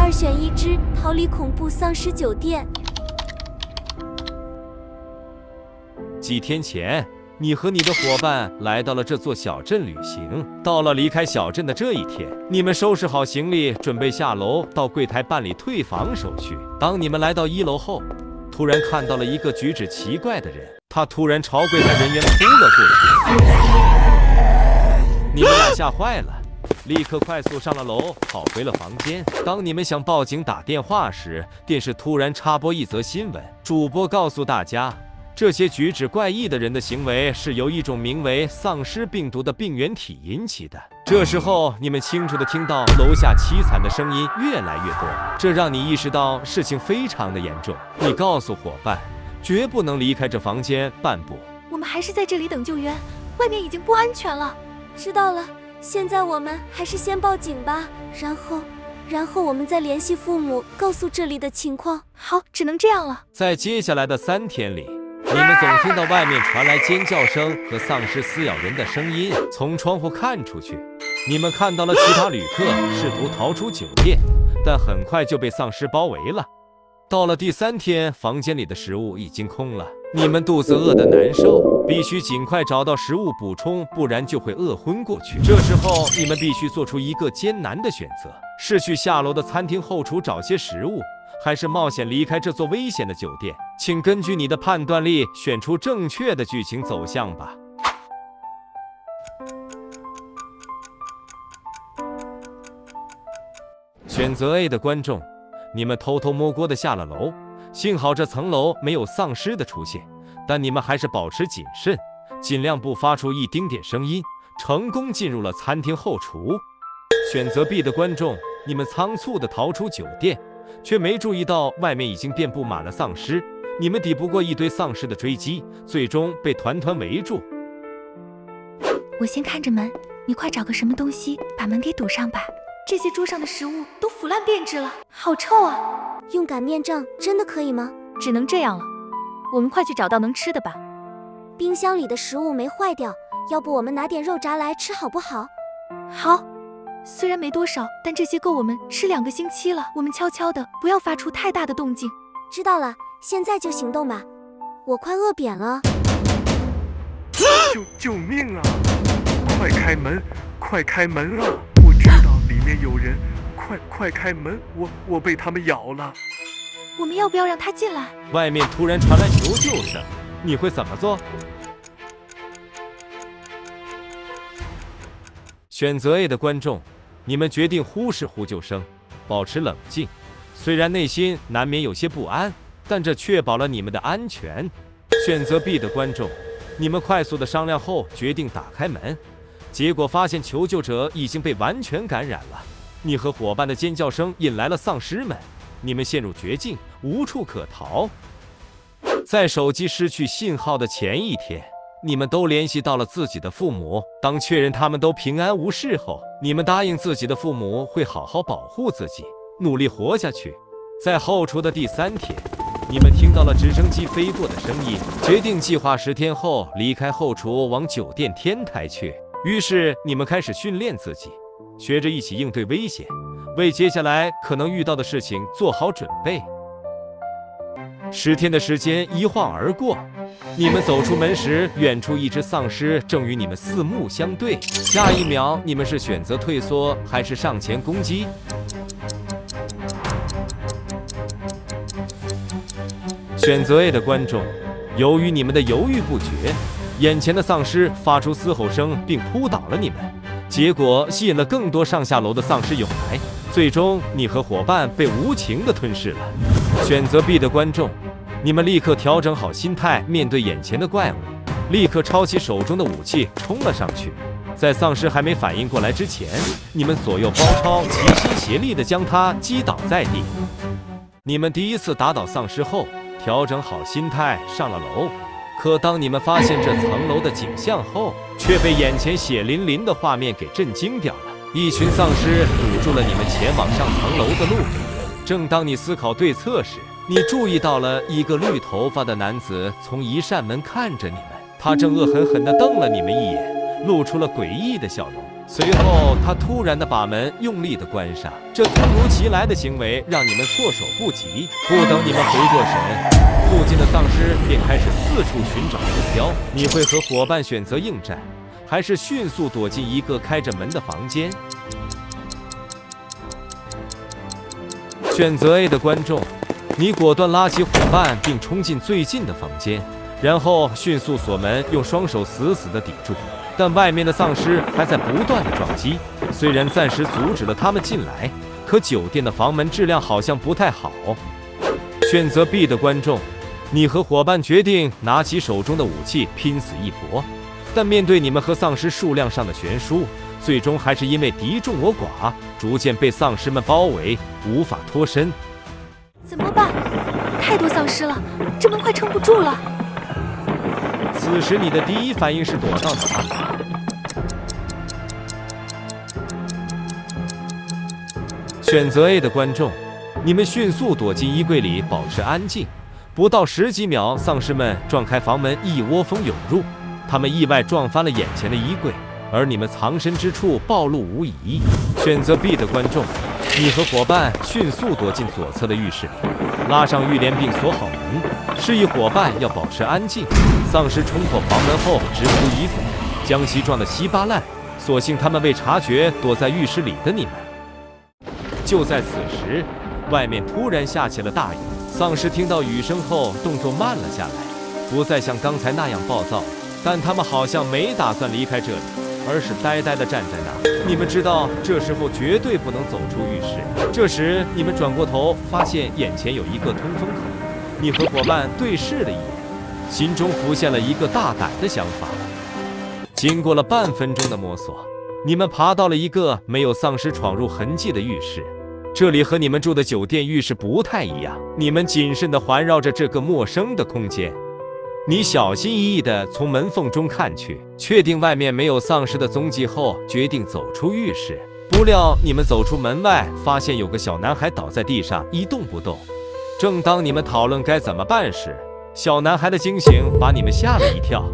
2选1之逃离恐怖丧尸酒店。几天前，你和你的伙伴来到了这座小镇旅行。到了离开小镇的这一天，你们收拾好行李，准备下楼到柜台办理退房手续。当你们来到1楼后，突然看到了一个举止奇怪的人，他突然朝柜台人员扑了过去。你们俩吓坏了，立刻快速上了楼，跑回了房间。当你们想报警打电话时，电视突然插播一则新闻，主播告诉大家，这些举止怪异的人的行为是由一种名为丧尸病毒的病原体引起的。这时候，你们清楚地听到楼下凄惨的声音越来越多，这让你意识到事情非常的严重。你告诉伙伴，绝不能离开这房间半步。我们还是在这里等救援，外面已经不安全了。知道了，现在我们还是先报警吧，然后我们再联系父母，告诉这里的情况。好，只能这样了。在接下来的3天里，你们总听到外面传来尖叫声和丧尸撕咬人的声音。从窗户看出去，你们看到了其他旅客试图逃出酒店，但很快就被丧尸包围了。到了第3天，房间里的食物已经空了，你们肚子饿得难受，必须尽快找到食物补充，不然就会饿昏过去。这时候，你们必须做出一个艰难的选择：是去下楼的餐厅后厨找些食物，还是冒险离开这座危险的酒店？请根据你的判断力选出正确的剧情走向吧。选择 A 的观众，你们偷偷摸摸地下了楼，幸好这层楼没有丧尸的出现，但你们还是保持谨慎，尽量不发出一丁点声音，成功进入了餐厅后厨。选择 B 的观众，你们仓促地逃出酒店，却没注意到外面已经遍布满了丧尸，你们抵不过一堆丧尸的追击，最终被团团围住。我先看着门，你快找个什么东西把门给堵上吧。这些桌上的食物都腐烂变质了，好臭啊！用擀面杖真的可以吗？只能这样了，我们快去找到能吃的吧。冰箱里的食物没坏掉，要不我们拿点肉炸来吃好不好？好，虽然没多少，但这些够我们吃2个星期了。我们悄悄的，不要发出太大的动静。知道了，现在就行动吧。我快饿扁了。救命啊！快开门，快开门啊！我知道里面有人，快开门！我被他们咬了。我们要不要让他进来？外面突然传来求救声，你会怎么做？选择 A 的观众，你们决定忽视呼救声，保持冷静。虽然内心难免有些不安，但这确保了你们的安全。选择 B 的观众，你们快速的商量后决定打开门，结果发现求救者已经被完全感染了。你和伙伴的尖叫声引来了丧尸们，你们陷入绝境，无处可逃。在手机失去信号的前一天，你们都联系到了自己的父母。当确认他们都平安无事后，你们答应自己的父母会好好保护自己，努力活下去。在后厨的第3天，你们听到了直升机飞过的声音，决定计划10天后离开后厨往酒店天台去。于是你们开始训练自己，学着一起应对危险，为接下来可能遇到的事情做好准备。10天的时间一晃而过，你们走出门时，远处一只丧尸正与你们四目相对。下一秒，你们是选择退缩还是上前攻击？选择 A 的观众，由于你们的犹豫不决，眼前的丧尸发出嘶吼声并扑倒了你们，结果吸引了更多上下楼的丧尸涌来，最终你和伙伴被无情地吞噬了。选择 B 的观众，你们立刻调整好心态，面对眼前的怪物，立刻抄起手中的武器冲了上去。在丧尸还没反应过来之前，你们左右包抄，齐心协力地将他击倒在地。你们第一次打倒丧尸后，调整好心态上了楼，可当你们发现这层楼的景象后，却被眼前血淋淋的画面给震惊掉了。一群丧尸堵住了你们前往上层楼的路。正当你思考对策时，你注意到了一个绿头发的男子从一扇门看着你们，他正恶狠狠地瞪了你们一眼，露出了诡异的笑容。随后，他突然地把门用力地关上。这突如其来的行为让你们措手不及。不等你们回过神，附近的丧尸便开始四处寻找目标。你会和伙伴选择应战，还是迅速躲进一个开着门的房间？选择 A 的观众，你果断拉起伙伴并冲进最近的房间，然后迅速锁门，用双手死死地抵住。但外面的丧尸还在不断的撞击，虽然暂时阻止了他们进来，可酒店的房门质量好像不太好。选择 B 的观众，你和伙伴决定拿起手中的武器拼死一搏，但面对你们和丧尸数量上的悬殊，最终还是因为敌众我寡，逐渐被丧尸们包围，无法脱身。怎么办？太多丧尸了，这门快撑不住了。此时你的第一反应是躲到哪？选择 A 的观众，你们迅速躲进衣柜里，保持安静。不到10几秒，丧尸们撞开房门，一窝蜂涌入。他们意外撞翻了眼前的衣柜，而你们藏身之处暴露无遗。选择 B 的观众，你和伙伴迅速躲进左侧的浴室里，拉上浴帘并锁好门，示意伙伴要保持安静。丧尸冲破房门后直扑衣服，将其撞得稀巴烂。所幸他们未察觉躲在浴室里的你们。就在此时，外面突然下起了大雨。丧尸听到雨声后，动作慢了下来，不再像刚才那样暴躁，但他们好像没打算离开这里，而是呆呆地站在那儿。你们知道，这时候绝对不能走出浴室。这时，你们转过头，发现眼前有一个通风口。你和伙伴对视了一眼，心中浮现了一个大胆的想法。经过了半分钟的摸索，你们爬到了一个没有丧尸闯入痕迹的浴室。这里和你们住的酒店浴室不太一样，你们谨慎地环绕着这个陌生的空间。你小心翼翼地从门缝中看去，确定外面没有丧尸的踪迹后，决定走出浴室。不料你们走出门外，发现有个小男孩倒在地上一动不动。正当你们讨论该怎么办时，小男孩的惊醒把你们吓了一跳。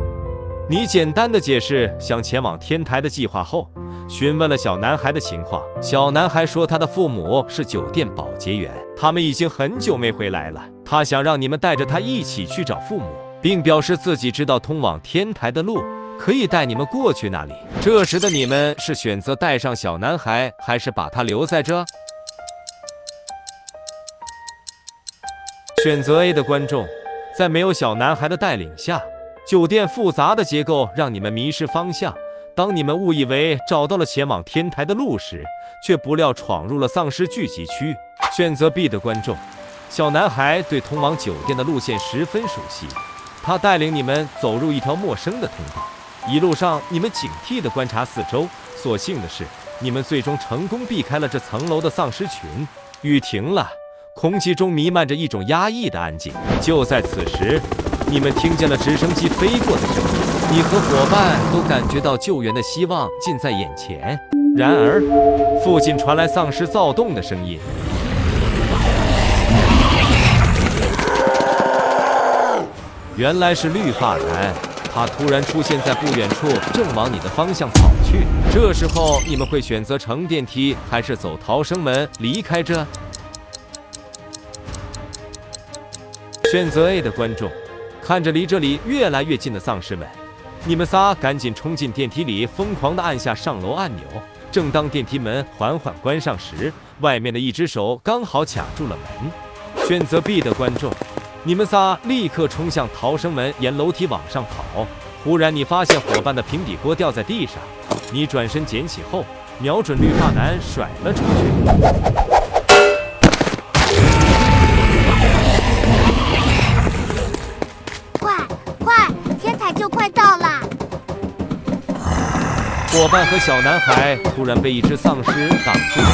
你简单的解释想前往天台的计划后，询问了小男孩的情况。小男孩说他的父母是酒店保洁员，他们已经很久没回来了。他想让你们带着他一起去找父母，并表示自己知道通往天台的路，可以带你们过去那里。这时的你们是选择带上小男孩，还是把他留在这？选择 A 的观众，在没有小男孩的带领下，酒店复杂的结构让你们迷失方向。当你们误以为找到了前往天台的路时，却不料闯入了丧尸聚集区。选择 B 的观众，小男孩对通往酒店的路线十分熟悉，他带领你们走入一条陌生的通道。一路上，你们警惕地观察四周。所幸的是，你们最终成功避开了这层楼的丧尸群。雨停了，空气中弥漫着一种压抑的安静。就在此时，你们听见了直升机飞过的声音，你和伙伴都感觉到救援的希望近在眼前。然而，附近传来丧尸躁动的声音。原来是绿发男，他突然出现在不远处，正往你的方向跑去。这时候，你们会选择乘电梯，还是走逃生门离开这？选择 A 的观众，看着离这里越来越近的丧尸们，你们仨赶紧冲进电梯里，疯狂地按下上楼按钮。正当电梯门缓缓关上时，外面的一只手刚好卡住了门。选择 B 的观众，你们仨立刻冲向逃生门，沿楼梯往上跑。忽然，你发现伙伴的平底锅掉在地上，你转身捡起后，瞄准绿发男甩了出去。就快到了！伙伴和小男孩突然被一只丧尸挡住了，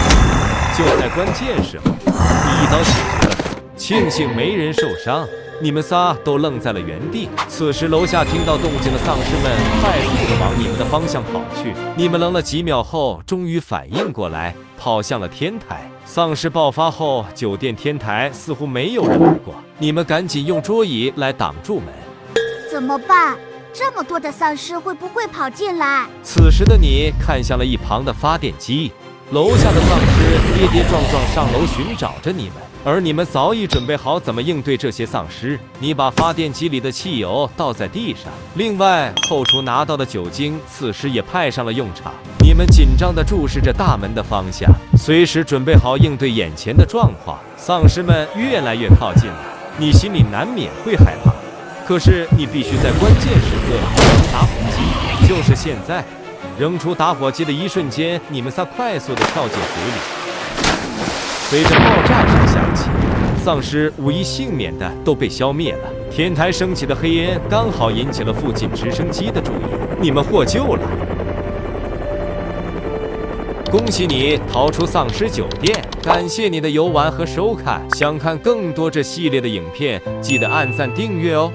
就在关键时候，你一刀解决了他。庆幸没人受伤，你们仨都愣在了原地。此时楼下听到动静的丧尸们快速地往你们的方向跑去。你们愣了几秒后，终于反应过来，跑向了天台。丧尸爆发后，酒店天台似乎没有人来过，你们赶紧用桌椅来挡住门。怎么办？这么多的丧尸会不会跑进来？此时的你看向了一旁的发电机，楼下的丧尸跌跌撞撞上楼寻找着你们，而你们早已准备好怎么应对这些丧尸。你把发电机里的汽油倒在地上，另外后厨拿到的酒精此时也派上了用场。你们紧张地注视着大门的方向，随时准备好应对眼前的状况。丧尸们越来越靠近了，你心里难免会害怕。可是你必须在关键时刻扔打火机，就是现在！扔出打火机的一瞬间，你们仨快速地跳进水里。随着爆炸声响起，丧尸无一幸免的都被消灭了。天台升起的黑烟刚好引起了附近直升机的注意，你们获救了！恭喜你逃出丧尸酒店！感谢你的游玩和收看，想看更多这系列的影片，记得按赞订阅哦。